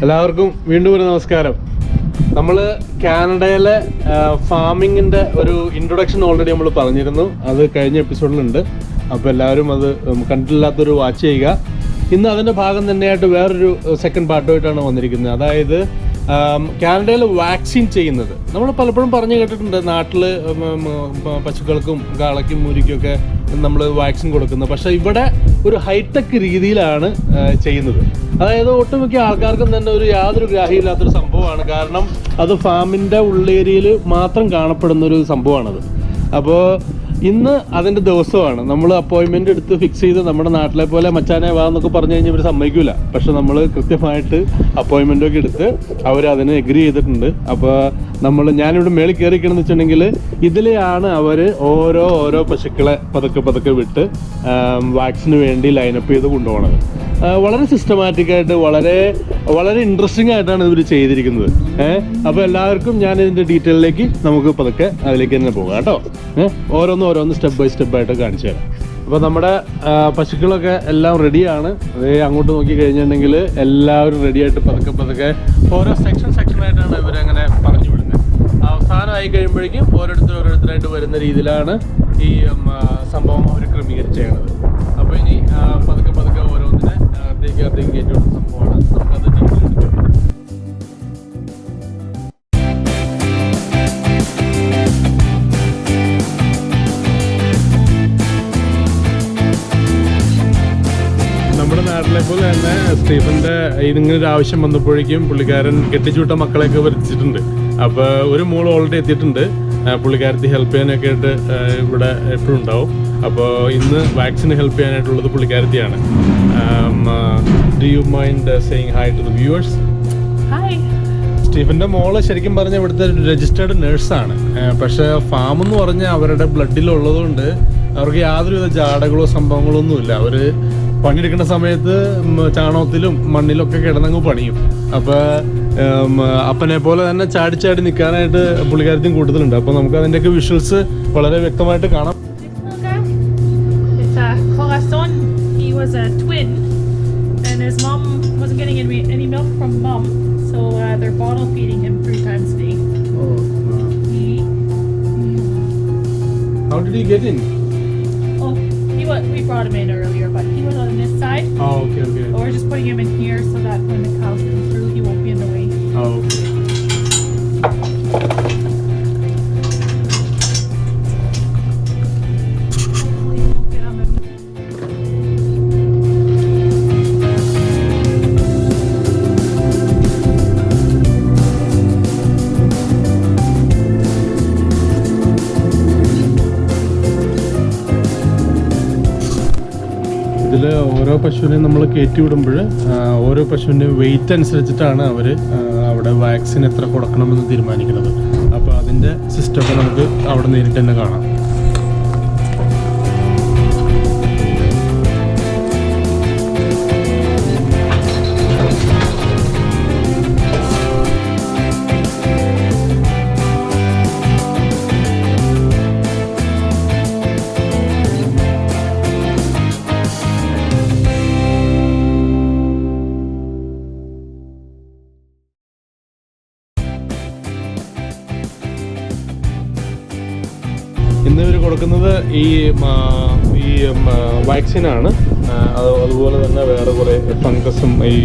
എല്ലാവർക്കും വീണ്ടും ഒരു നമസ്കാരം. നമ്മൾ കാനഡയിലെ ഫാമിങ്ങിൻ്റെ ഒരു ഇൻട്രൊഡക്ഷൻ ഓൾറെഡി നമ്മൾ പറഞ്ഞിരുന്നു. അത് കഴിഞ്ഞ എപ്പിസോഡിലുണ്ട്. അപ്പോൾ എല്ലാവരും അത് കണ്ടിട്ടില്ലാത്തൊരു വാച്ച് ചെയ്യുക. ഇന്ന് അതിൻ്റെ ഭാഗം തന്നെയായിട്ട് വേറൊരു സെക്കൻഡ് പാർട്ടുമായിട്ടാണ് വന്നിരിക്കുന്നത്. അതായത് കാനഡയിൽ വാക്സിൻ ചെയ്യുന്നത്. നമ്മൾ പലപ്പോഴും പറഞ്ഞു കേട്ടിട്ടുണ്ട്, നാട്ടിൽ പശുക്കൾക്കും കാളയ്ക്കും മൂരിക്കൊക്കെ നമ്മൾ വാക്സിൻ കൊടുക്കുന്നത്. പക്ഷേ ഇവിടെ ഒരു ഹൈടെക് രീതിയിലാണ് ചെയ്യുന്നത്. അതായത് ഒട്ടുമിക്ക ആൾക്കാർക്കും തന്നെ യാതൊരു ഗ്രാഹ്യമില്ലാത്തൊരു സംഭവമാണ്. കാരണം അത് ഫാമിൻ്റെ ഉള്ളേരിയയിൽ മാത്രം കാണപ്പെടുന്ന ഒരു സംഭവമാണത്. അപ്പോൾ ഇന്ന് അതിൻ്റെ ദിവസമാണ്. നമ്മൾ അപ്പോയിൻമെൻ്റ് എടുത്ത് ഫിക്സ് ചെയ്ത് നമ്മുടെ നാട്ടിലെ പോലെ മച്ചാനെ വാ എന്നൊക്കെ പറഞ്ഞു കഴിഞ്ഞാൽ ഇവർ സമ്മതിക്കില്ല. പക്ഷെ നമ്മൾ കൃത്യമായിട്ട് അപ്പോയിൻമെൻ്റൊക്കെ എടുത്ത് അവരതിന് എഗ്രി ചെയ്തിട്ടുണ്ട്. അപ്പോൾ ഞാനിവിടെ മേളിൽ കയറിക്കണമെന്ന് വെച്ചിട്ടുണ്ടെങ്കിൽ ഇതിലെയാണ് അവർ ഓരോ പശുക്കളെ പതുക്കെ വിട്ട് വാക്സിന് വേണ്ടി ലൈനപ്പ് ചെയ്ത് കൊണ്ടുപോകണത്. വളരെ സിസ്റ്റമാറ്റിക്കായിട്ട് വളരെ ഇൻട്രസ്റ്റിംഗ് ആയിട്ടാണ് ഇവർ ചെയ്തിരിക്കുന്നത്. അപ്പോൾ എല്ലാവർക്കും ഞാൻ ഇതിൻ്റെ ഡീറ്റെയിലേക്ക് നമുക്ക് പതുക്കെ അതിലേക്ക് തന്നെ പോകാം കേട്ടോ. ഓരോന്ന് സ്റ്റെപ്പ് ബൈ സ്റ്റെപ്പായിട്ട് കാണിച്ചു തരാം. അപ്പോൾ നമ്മുടെ പശുക്കളൊക്കെ എല്ലാം റെഡിയാണ്. അതേ അങ്ങോട്ട് നോക്കി കഴിഞ്ഞിട്ടുണ്ടെങ്കിൽ എല്ലാവരും റെഡിയായിട്ട് പതുക്കെ ഓരോ സെക്ഷനായിട്ടാണ് ഇവരങ്ങനെ പറഞ്ഞു വിടുന്നത്. അവസാനമായി കഴിയുമ്പോഴേക്കും ഓരോരുത്തരായിട്ട് വരുന്ന രീതിയിലാണ് ഈ സംഭവം അവർ ക്രമീകരിച്ചത്. അപ്പോൾ ഇനി പതുക്കെ ഓരോന്നിനെ അകത്തേക്ക് കയറ്റി വിടുന്ന സംഭവമാണ്. നമുക്കത് ഡീറ്റെയിൽ എടുക്കാം. നമ്മുടെ നാട്ടിലെ പോലെ തന്നെ സ്റ്റീഫൻ്റെ ഇതിങ്ങനെ ഒരു ആവശ്യം വന്നപ്പോഴേക്കും പുള്ളിക്കാരൻ കെട്ടിച്ചുവിട്ട മക്കളെയൊക്കെ വരുത്തിച്ചിട്ടുണ്ട്. അപ്പോൾ ഒരു മോൾ ഓൾറെഡി എത്തിയിട്ടുണ്ട്. പുള്ളിക്കാരത്തി ഹെൽപ്പ് ചെയ്യാനൊക്കെ ആയിട്ട് ഇവിടെ എപ്പോഴും ഉണ്ടാവും. അപ്പോൾ ഇന്ന് വാക്സിന് ഹെൽപ്പ് ചെയ്യാനായിട്ടുള്ളത് പുള്ളിക്കാരത്തിയാണ്. Do you mind saying hi to the viewers? Hi. സ്റ്റീഫൻ്റെ മോള് ശരിക്കും പറഞ്ഞാൽ ഇവിടുത്തെ രജിസ്റ്റേർഡ് നേഴ്സാണ്. പക്ഷേ ഫാം എന്ന് പറഞ്ഞാൽ അവരുടെ ബ്ലഡിലുള്ളതുകൊണ്ട് അവർക്ക് യാതൊരുവിധ ജാടകളോ സംഭവങ്ങളോ ഒന്നുമില്ല. അവർ പണിയെടുക്കുന്ന സമയത്ത് ചാണകത്തിലും മണ്ണിലൊക്കെ കിടന്നങ്ങ് പണിയും. അപ്പോൾ അപ്പനെ പോലെ തന്നെ ചാടി നിൽക്കാനായിട്ട് പുള്ളിക്കാരത്തിയും കൂടുതലുണ്ട്. അപ്പോൾ നമുക്ക് അതിൻ്റെയൊക്കെ വിഷ്വൽസ് വളരെ വ്യക്തമായിട്ട് കാണാം. Corazon, he was a twin and his mom wasn't getting any milk from mom, so they're bottle feeding him 3 times a day. How did he get in? We brought him in earlier, but he was on this side. Oh, okay. But we're just putting him in here so that when the cows come through, he won't be in the way. Oh, okay. ഇതിൽ ഓരോ പശുവിനെയും നമ്മൾ കയറ്റി വിടുമ്പോൾ ഓരോ പശുവിൻ്റെ wait അനുസരിച്ചിട്ടാണ് അവർ അവിടെ vaccine എത്ര കൊടുക്കണമെന്ന് തീരുമാനിക്കുന്നത്. അപ്പോൾ അതിൻ്റെ സിസ്റ്റമൊക്കെ നമുക്ക് അവിടെ നേരിട്ട് തന്നെ കാണാം. ഇന്ന് ഇവർ കൊടുക്കുന്നത് ഈ വാക്സിനാണ്. അതുപോലെ തന്നെ വേറെ കുറേ ഫംഗസും ഈ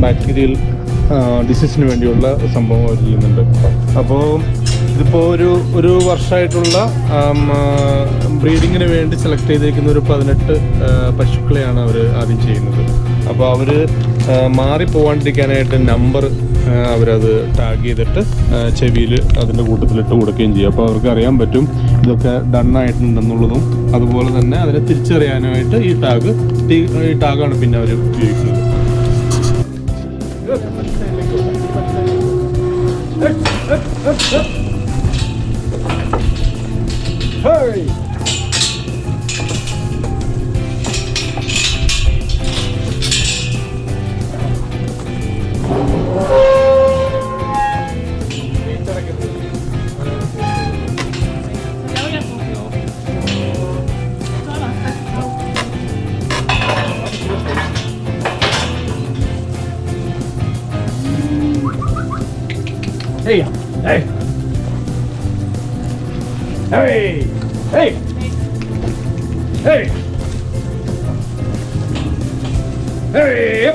ബാക്ടീരിയൽ ഡിസീസിന് വേണ്ടിയുള്ള സംഭവം അവർ ചെയ്യുന്നുണ്ട്. അപ്പോൾ ഇതിപ്പോൾ ഒരു വർഷമായിട്ടുള്ള ബ്രീഡിങ്ങിന് വേണ്ടി സെലക്ട് ചെയ്തിരിക്കുന്ന ഒരു 18 പശുക്കളെയാണ് അവർ ആദ്യം ചെയ്യുന്നത്. അപ്പോൾ അവർ മാറിപ്പോവാണ്ടിരിക്കാനായിട്ട് നമ്പർ അവരത് ടാഗ് ചെയ്തിട്ട് ചെവിയിൽ അതിൻ്റെ കൂട്ടത്തിലിട്ട് കൊടുക്കുകയും ചെയ്യും. അപ്പോൾ അവർക്ക് അറിയാൻ പറ്റും ഇതൊക്കെ ഡണ്ണായിട്ടുണ്ടെന്നുള്ളതും. അതുപോലെ തന്നെ അതിനെ തിരിച്ചറിയാനായിട്ട് ഈ ടാഗാണ് പിന്നെ അവർ ഉപയോഗിക്കുന്നത്. Hey! Hey! Hey! Hey! Hey! Hey!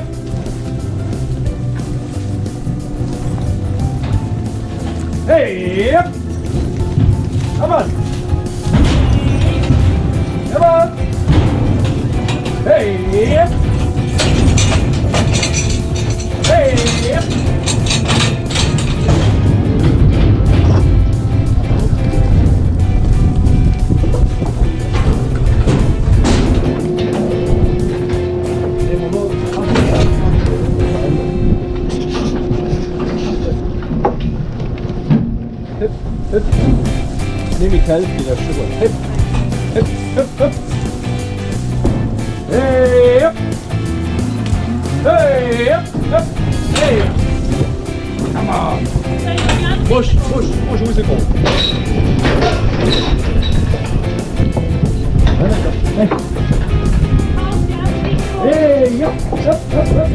Hey! Come on! Come on! Hey! Hey! Nimm ich helfe dir, das ist super. Hip, hip, hip, hip. Hey, hip. Hey, hip, hip. Hey. Come on. Push, push, push, musical. Hey, yep, yep, yep, yep.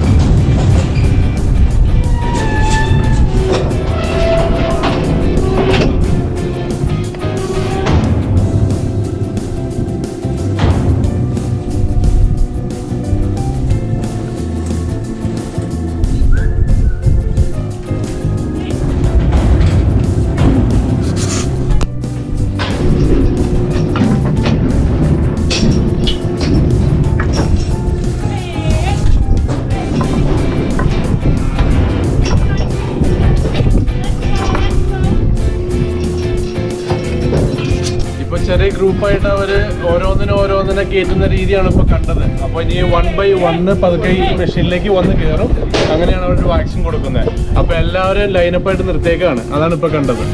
ചെറിയ ഗ്രൂപ്പായിട്ട് അവർ ഓരോന്നിനെ കയറ്റുന്ന രീതിയാണ് ഇപ്പോൾ കണ്ടത്. അപ്പോൾ ഇനി 1 by 1 പതുക്കെ ഈ മെഷീനിലേക്ക് വന്ന് കയറും. അങ്ങനെയാണ് അവർ വാക്സിൻ കൊടുക്കുന്നത്. അപ്പോൾ എല്ലാവരും ലൈനപ്പായിട്ട് നിർത്തിയേക്കാണ്. അതാണ് ഇപ്പോൾ കണ്ടത്.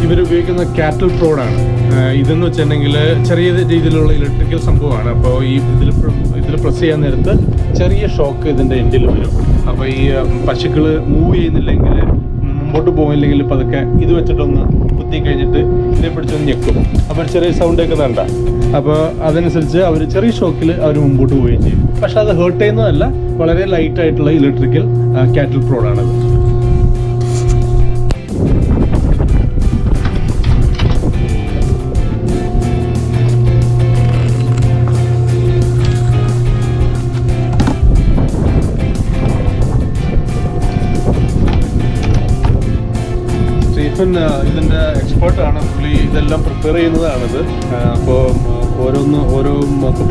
ഇവരുപയോഗിക്കുന്ന കാറ്റൽ പ്രോഡാണ്. ഇതെന്ന് വെച്ചിട്ടുണ്ടെങ്കിൽ ചെറിയ രീതിയിലുള്ള ഇലക്ട്രിക്കൽ സംഭവമാണ്. അപ്പോൾ ഈ ഇതിൽ പ്രസ് ചെയ്യാൻ നേരത്ത് ചെറിയ ഷോക്ക് ഇതിൻ്റെ എൻഡിൽ വരും. അപ്പോൾ ഈ പശുക്കൾ മൂവ് ചെയ്യുന്നില്ലെങ്കിൽ, മുമ്പോട്ട് പോകില്ലെങ്കിൽ പതുക്കെ ഇത് വെച്ചിട്ടൊന്ന് കുത്തി കഴിഞ്ഞിട്ട് ഇതിനെ പിടിച്ചൊന്ന് ഞെക്കും. അപ്പോൾ ചെറിയ സൗണ്ട് കേൾക്കുന്നുണ്ട. അപ്പോൾ അതനുസരിച്ച് അവർ ചെറിയ ഷോക്കിൽ അവർ മുമ്പോട്ട് പോവുകയും ചെയ്യും. പക്ഷെ അത് ഹേർട്ട് ചെയ്യുന്നതല്ല, വളരെ ലൈറ്റായിട്ടുള്ള ഇലക്ട്രിക്കൽ കാറ്റൽ പ്രോഡാണത്. ഇതിൻ്റെ എക്സ്പേർട്ടാണ്. പുള്ളി ഇതെല്ലാം പ്രിപ്പയർ ചെയ്യുന്നതാണിത്. അപ്പോൾ ഓരോ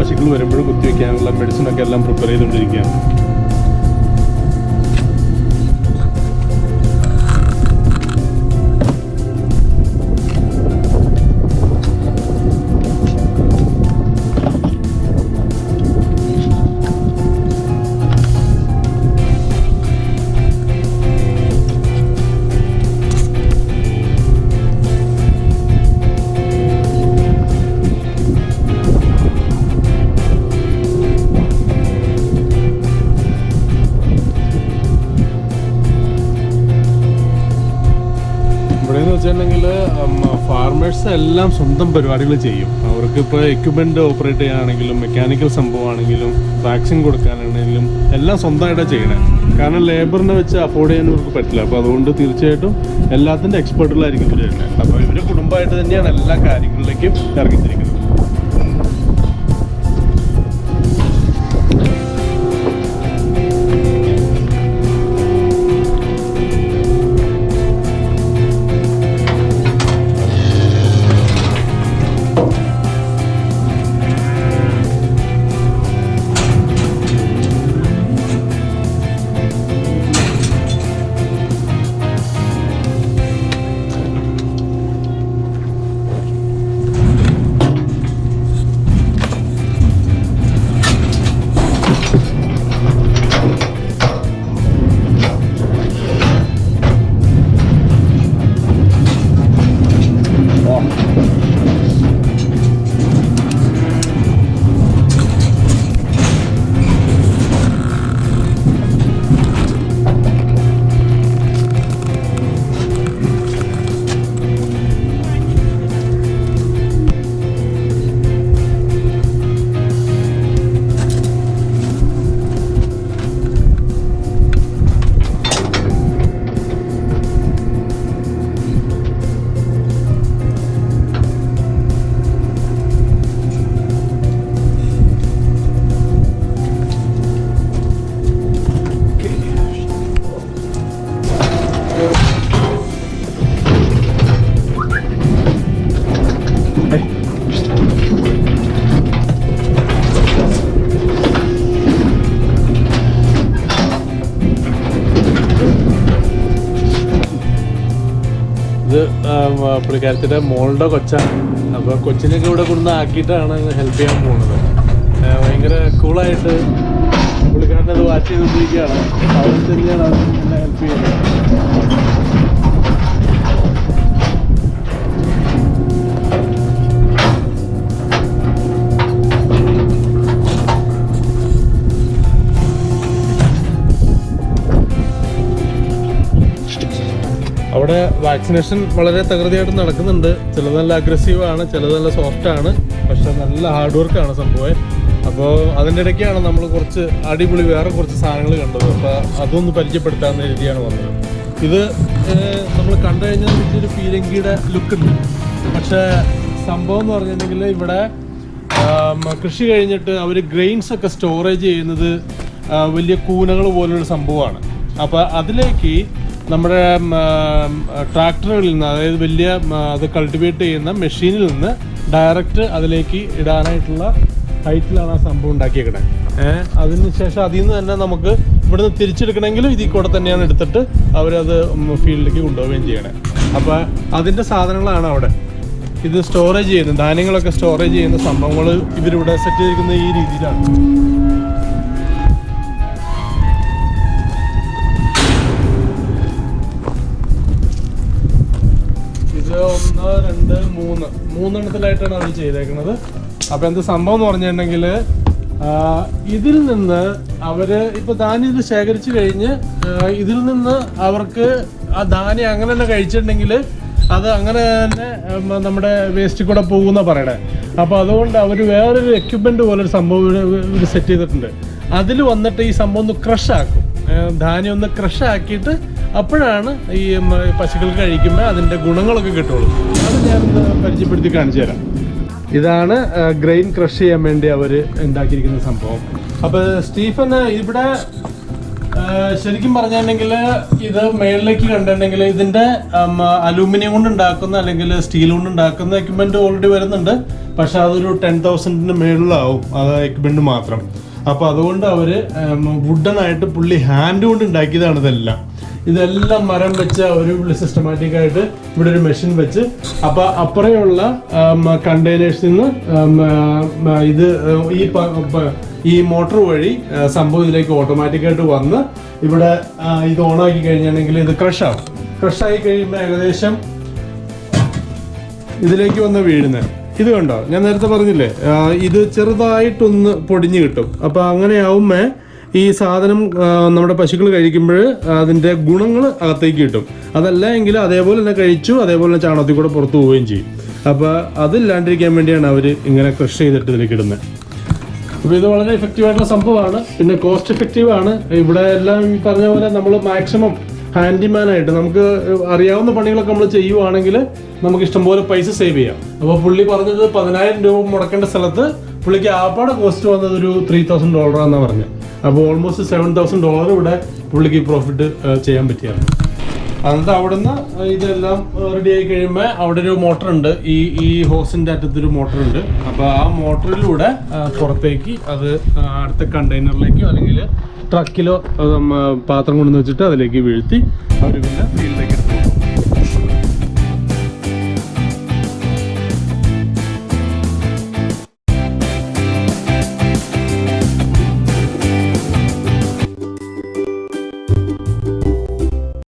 പശുക്കൾ വരുമ്പോഴും കുത്തിവെക്കാനുള്ള മെഡിസിനൊക്കെ എല്ലാം പ്രിപ്പയർ ചെയ്തുകൊണ്ടിരിക്കുകയാണ്. വെച്ചിട്ടുണ്ടെങ്കിൽ ഫാർമേഴ്സ് എല്ലാം സ്വന്തം പരിപാടികൾ ചെയ്യും. അവർക്ക് ഇപ്പോൾ എക്യുപ്മെൻ്റ് ഓപ്പറേറ്റ് ചെയ്യാനാണെങ്കിലും മെക്കാനിക്കൽ സംഭവമാണെങ്കിലും വാക്സിൻ കൊടുക്കാനാണെങ്കിലും എല്ലാം സ്വന്തമായിട്ടാണ് ചെയ്യണേ. കാരണം ലേബറിനെ വെച്ച് അഫോർഡ് ചെയ്യാൻ ഇവർക്ക് പറ്റില്ല. അപ്പോൾ അതുകൊണ്ട് തീർച്ചയായിട്ടും എല്ലാത്തിൻ്റെ എക്സ്പെർട്ടുകളായിരിക്കും ഇവർ തന്നെ. അപ്പോൾ ഇവർ കുടുംബമായിട്ട് തന്നെയാണ് എല്ലാ കാര്യങ്ങളിലേക്കും ഇറങ്ങിത്തിരിക്കുന്നത്. പുള്ളിക്കാരത്തിൻ്റെ മോളുടെ കൊച്ചാണ്. അപ്പോൾ കൊച്ചിനൊക്കെ ഇവിടെ കൊണ്ടുവന്ന് ആക്കിയിട്ടാണ് ഹെൽപ്പ് ചെയ്യാൻ പോകുന്നത്. ഭയങ്കര കൂളായിട്ട് പുള്ളിക്കാരനത് വാച്ച് ചെയ്തുകൊണ്ടിരിക്കുകയാണ്. അവർ തന്നെയാണ് അത് എന്നെ ഹെൽപ്പ് ചെയ്യുന്നത്. അവിടെ വാക്സിനേഷൻ വളരെ തകൃതിയായിട്ട് നടക്കുന്നുണ്ട്. ചിലത് നല്ല അഗ്രസീവാണ്, ചിലത് നല്ല സോഫ്റ്റാണ്, പക്ഷെ നല്ല ഹാർഡ് വർക്കാണ് സംഭവം. അപ്പോൾ അതിൻ്റെ ഇടയ്ക്കാണ് നമ്മൾ കുറച്ച് അടിപൊളി വേറെ കുറച്ച് സാധനങ്ങൾ കണ്ടത്. അപ്പോൾ അതൊന്ന് പരിചയപ്പെടുത്താവുന്ന രീതിയാണ് വന്നത്. ഇത് നമ്മൾ കണ്ടു കഴിഞ്ഞാൽ ഒരു പീരങ്കിയുടെ ലുക്കുണ്ട്. പക്ഷേ സംഭവം എന്ന് പറഞ്ഞിട്ടുണ്ടെങ്കിൽ ഇവിടെ കൃഷി കഴിഞ്ഞിട്ട് അവർ ഗ്രെയിൻസ് ഒക്കെ സ്റ്റോറേജ് ചെയ്യുന്നത് വലിയ കൂനകൾ പോലൊരു സംഭവമാണ്. അപ്പോൾ അതിലേക്ക് നമ്മുടെ ട്രാക്ടറുകളിൽ നിന്ന്, അതായത് വലിയ അത് കൾട്ടിവേറ്റ് ചെയ്യുന്ന മെഷീനിൽ നിന്ന് ഡയറക്റ്റ് അതിലേക്ക് ഇടാനായിട്ടുള്ള ഹൈറ്റിലാണ് ആ സംഭവം ഉണ്ടാക്കിയേക്കണേ. അതിനുശേഷം അതിൽ നിന്ന് തന്നെ നമുക്ക് ഇവിടുന്ന് തിരിച്ചെടുക്കണമെങ്കിലും ഇതിൽ കൂടെ തന്നെയാണ് എടുത്തിട്ട് അവരത് ഫീൽഡിലേക്ക് കൊണ്ടുപോവുകയും ചെയ്യണേ. അപ്പോൾ അതിൻ്റെ സാധനങ്ങളാണ് അവിടെ. ഇത് സ്റ്റോറേജ് ചെയ്യുന്നത്, ധാന്യങ്ങളൊക്കെ സ്റ്റോറേജ് ചെയ്യുന്ന സംഭവങ്ങൾ ഇവരിവിടെ സെറ്റ് ചെയ്തിരിക്കുന്നത് ഈ രീതിയിലാണ്. ഇത് 1, 2, 3 മൂന്നെണ്ണത്തിലായിട്ടാണ് അവർ ചെയ്തേക്കുന്നത്. അപ്പോൾ എന്ത് സംഭവം എന്ന് പറഞ്ഞിട്ടുണ്ടെങ്കിൽ ഇതിൽ നിന്ന് അവർ ഇപ്പോൾ ധാന്യം ഇത് ശേഖരിച്ച് കഴിഞ്ഞ് ഇതിൽ നിന്ന് അവർക്ക് ആ ധാന്യം അങ്ങനെ തന്നെ കഴിച്ചിട്ടുണ്ടെങ്കിൽ അത് അങ്ങനെ തന്നെ നമ്മുടെ വേസ്റ്റ് കൂടെ പോകുന്ന പറയണേ. അപ്പോൾ അതുകൊണ്ട് അവർ വേറൊരു എക്യുപ്മെൻറ്റ് പോലൊരു സംഭവം ഇവർ സെറ്റ് ചെയ്തിട്ടുണ്ട്. അതിൽ വന്നിട്ട് ഈ സംഭവം ഒന്ന് ക്രഷാക്കും, ധാന്യം ഒന്ന് ക്രഷാക്കിയിട്ട് അപ്പോഴാണ് ഈ പശുക്കൾക്ക് കഴിക്കുമ്പോൾ അതിൻ്റെ ഗുണങ്ങളൊക്കെ കിട്ടുള്ളൂ. അത് ഞാനൊന്ന് പരിചയപ്പെടുത്തി കാണിച്ചു തരാം. ഇതാണ് ഗ്രെയിൻ ക്രഷ് ചെയ്യാൻ വേണ്ടി അവർ ഉണ്ടാക്കിയിരിക്കുന്ന സംഭവം. അപ്പോൾ സ്റ്റീഫൻ ഇവിടെ ശരിക്കും പറഞ്ഞിട്ടുണ്ടെങ്കിൽ ഇത് മേളിലേക്ക് കണ്ടിട്ടുണ്ടെങ്കിൽ ഇതിൻ്റെ അലൂമിനിയം കൊണ്ട് ഉണ്ടാക്കുന്ന അല്ലെങ്കിൽ സ്റ്റീൽ കൊണ്ട് ഉണ്ടാക്കുന്ന എക്യുപ്മെൻറ്റ് ഓൾറെഡി വരുന്നുണ്ട്. പക്ഷെ അതൊരു 10,000 മേളിലാവും ആ എക്യുപ്മെൻറ്റ് മാത്രം. അപ്പോൾ അതുകൊണ്ട് അവർ വുഡനായിട്ട് പുള്ളി ഹാൻഡ് കൊണ്ട് ഉണ്ടാക്കിയതാണ് ഇതെല്ലാം മരം വെച്ച് ഒരു സിസ്റ്റമാറ്റിക് ആയിട്ട് ഇവിടെ ഒരു മെഷീൻ വെച്ച് അപ്പോൾ അപ്പുറയുള്ള കണ്ടെയ്നേഴ്സിൽ നിന്ന് ഇത് ഈ മോട്ടർ വഴി സംഭവം ഇതിലേക്ക് ഓട്ടോമാറ്റിക്കായിട്ട് വന്ന് ഇവിടെ ഇത് ഓണാക്കി കഴിഞ്ഞാണെങ്കിൽ ഇത് ക്രഷാവും. ക്രഷായി കഴിയുമ്പോൾ ഏകദേശം ഇതിലേക്ക് വന്ന് വീഴുന്നത് ഇത് കണ്ടോ, ഞാൻ നേരത്തെ പറഞ്ഞില്ലേ ഇത് ചെറുതായിട്ടൊന്ന് പൊടിഞ്ഞ് കിട്ടും. അപ്പോൾ അങ്ങനെയാവുമ്പോൾ ഈ സാധനം നമ്മുടെ പശുക്കൾ കഴിക്കുമ്പോൾ അതിൻ്റെ ഗുണങ്ങൾ അകത്തേക്ക് കിട്ടും. അതല്ല എങ്കിൽ അതേപോലെ തന്നെ കഴിച്ചു അതേപോലെ തന്നെ ചാണകത്തിൽ കൂടെ പുറത്തു പോവുകയും ചെയ്യും. അപ്പോൾ അതില്ലാണ്ടിരിക്കാൻ വേണ്ടിയാണ് അവർ ഇങ്ങനെ ക്രഷ് ചെയ്തിട്ട് ഇതിലേക്ക് ഇടുന്നത്. അപ്പോൾ ഇത് വളരെ എഫക്റ്റീവായിട്ടുള്ള സംഭവമാണ്. പിന്നെ കോസ്റ്റ് എഫക്റ്റീവാണ്. ഇവിടെ എല്ലാം ഈ പറഞ്ഞ പോലെ നമ്മൾ മാക്സിമം ഹാൻഡിമാനായിട്ട് നമുക്ക് അറിയാവുന്ന പണികളൊക്കെ നമ്മൾ ചെയ്യുവാണെങ്കിൽ നമുക്ക് ഇഷ്ടംപോലെ പൈസ സേവ് ചെയ്യാം. അപ്പോൾ പുള്ളി പറഞ്ഞത് 10,000 രൂപ മുടക്കേണ്ട സ്ഥലത്ത് പുള്ളിക്ക് ആപ്പാടെ കോസ്റ്റ് വന്നത് ഒരു $3,000 എന്നാണ് പറഞ്ഞത്. അപ്പോൾ ഓൾമോസ്റ്റ് $7,000 ഇവിടെ പുള്ളിക്ക് പ്രോഫിറ്റ് ചെയ്യാൻ പറ്റിയാണ്. എന്നിട്ട് അവിടുന്ന് ഇതെല്ലാം റെഡി ആയി കഴിയുമ്പോൾ അവിടെ ഒരു മോട്ടറുണ്ട്, ഈ ഹോസിൻ്റെ അറ്റത്തൊരു മോട്ടറുണ്ട്. അപ്പോൾ ആ മോട്ടറിലൂടെ പുറത്തേക്ക് അത് അടുത്ത കണ്ടെയ്നറിലേക്കോ അല്ലെങ്കിൽ ട്രക്കിലോ പാത്രം കൊണ്ടുവന്ന് വെച്ചിട്ട് അതിലേക്ക് വീഴ്ത്തി അവർ പിന്നെ ഫീൽഡിലേക്ക് എടുത്തു.